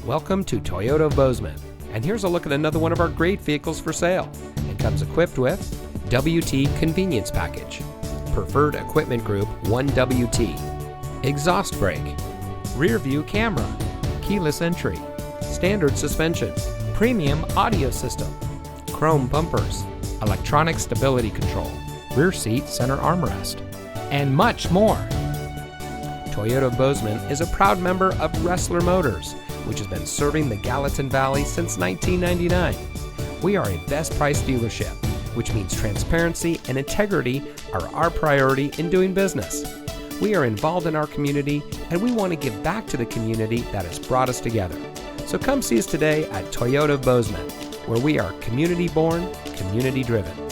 Welcome to Toyota of Bozeman, and here's a look at another one of our great vehicles for sale. It comes equipped with WT Convenience Package, Preferred Equipment Group 1WT, Exhaust Brake, Rear View Camera, Keyless Entry, Standard Suspension, Premium Audio System, Chrome Bumpers, Electronic Stability Control, Rear Seat Center Armrest, and much more. Toyota of Bozeman is a proud member of Wrestler Motors, which has been serving the Gallatin Valley since 1999. We are a best price dealership, which means transparency and integrity are our priority in doing business. We are involved in our community, and we want to give back to the community that has brought us together. So come see us today at Toyota of Bozeman, where we are community born, community driven.